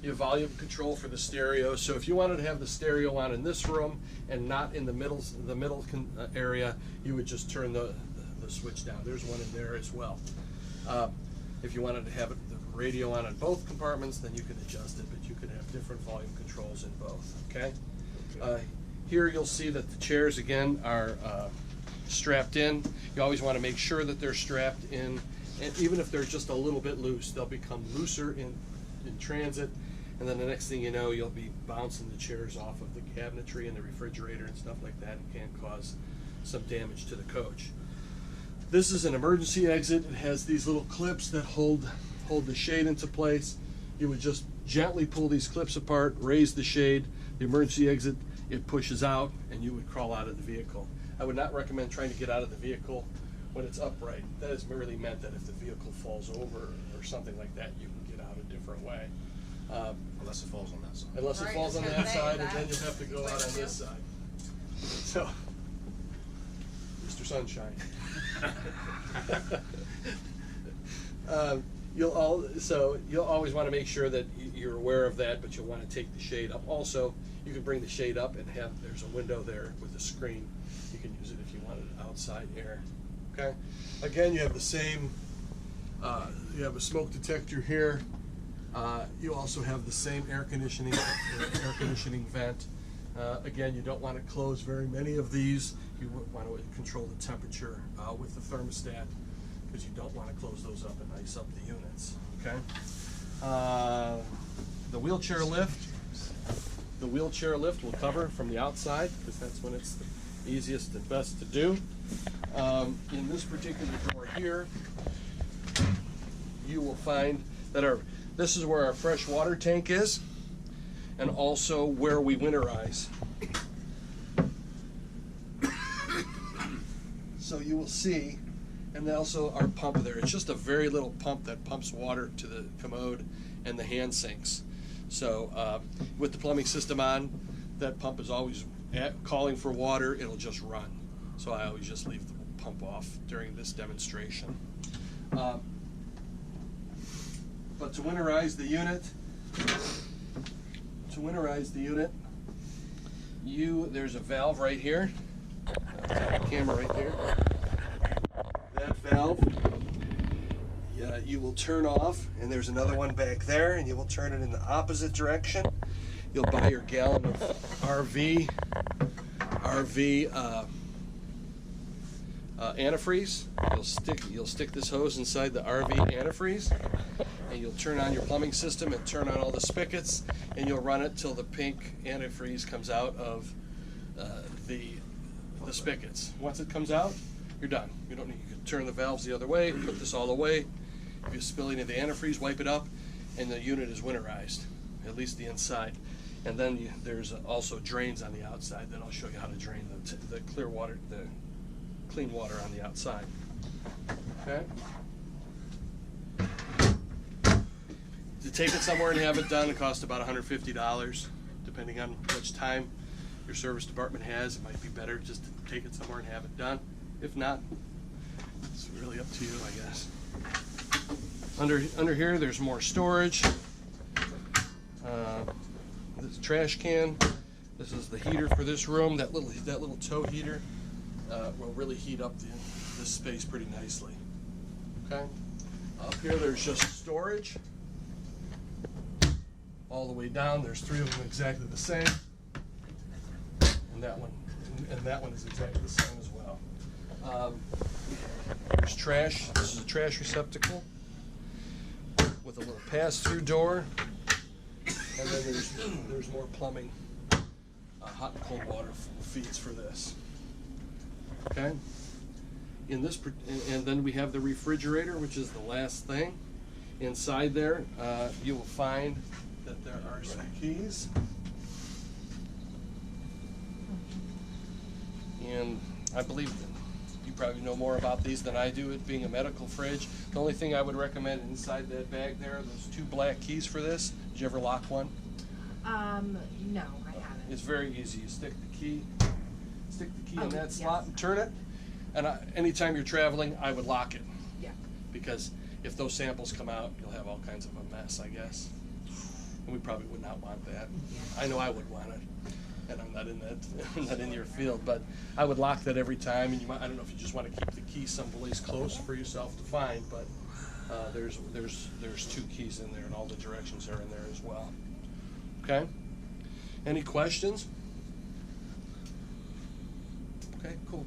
You have volume control for the stereo. So if you wanted to have the stereo on in this room and not in the middle area, you would just turn the switch down. There's one in there as well. If you wanted to have the radio on in both compartments, then you can adjust it, but you can have different volume controls in both. Okay. Here you'll see that the chairs again are strapped in. You always want to make sure that they're strapped in, and even if they're just a little bit loose, they'll become looser in transit, and then the next thing you know, you'll be bouncing the chairs off of the cabinetry and the refrigerator and stuff like that. It can cause some damage to the coach. This is an emergency exit. It has these little clips that hold the shade into place. You would just gently pull these clips apart, raise the shade, the emergency exit, it pushes out, and you would crawl out of the vehicle. I would not recommend trying to get out of the vehicle when it's upright. That is merely meant that if the vehicle falls over or something like that, you can get out a different way. Unless it falls on that side. Unless it falls on that side, and then you have to go out on this side. So, Mr. Sunshine. You'll always want to make sure that you're aware of that, but you'll want to take the shade up. Also, you can bring the shade up and there's a window there with a screen. You can use it if you wanted outside air. Okay. Again, you have the same. You have a smoke detector here. You also have the same air conditioning vent. Again, you don't want to close very many of these. You want to control the temperature with the thermostat, because you don't want to close those up and ice up the units. Okay. The wheelchair lift. The wheelchair lift will cover from the outside, because that's when it's the easiest and best to do. In this particular door here, you will find that this is where our fresh water tank is, and also where we winterize. So you will see, and also our pump there. It's just a very little pump that pumps water to the commode and the hand sinks. So with the plumbing system on, that pump is always calling for water. It'll just run. So I always just leave the pump off during this demonstration. But to winterize the unit, there's a valve right here. Camera right there. That valve, you will turn off, and there's another one back there, and you will turn it in the opposite direction. You'll buy your gallon of RV antifreeze. You'll stick this hose inside the RV antifreeze, and you'll turn on your plumbing system and turn on all the spigots, and you'll run it till the pink antifreeze comes out of the spigots. Once it comes out, you're done. You can turn the valves the other way, put this all away. If you spill any of the antifreeze, wipe it up, and the unit is winterized, at least the inside. And then there's also drains on the outside. Then I'll show you how to drain the clear water, the clean water on the outside. Okay. To take it somewhere and have it done, it costs about $150, depending on how much time your service department has. It might be better just to take it somewhere and have it done. If not, it's really up to you, I guess. Under here, there's more storage. This trash can. This is the heater for this room. That little tow heater will really heat up this space pretty nicely. Okay. Up here, there's just storage. All the way down, there's 3 of them exactly the same, and that one is exactly the same as well. There's trash. This is a trash receptacle with a little pass-through door, and then there's more plumbing, hot and cold water feeds for this. Okay. And then we have the refrigerator, which is the last thing. Inside there, you will find that there are some keys, and I believe you probably know more about these than I do, it being a medical fridge. The only thing I would recommend inside that bag there are those 2 black keys for this. Did you ever lock one? No, I haven't. It's very easy. You stick the key in that slot and turn it, and anytime you're traveling, I would lock it. Yeah. Because if those samples come out, you'll have all kinds of a mess, I guess. And we probably would not want that. I know I would want it, and I'm not in that, I'm not in your field, but I would lock that every time, and you might, I don't know if you just want to keep the key someplace close for yourself to find, but there's 2 keys in there, and all the directions are in there as well. Okay? Any questions? Okay, cool.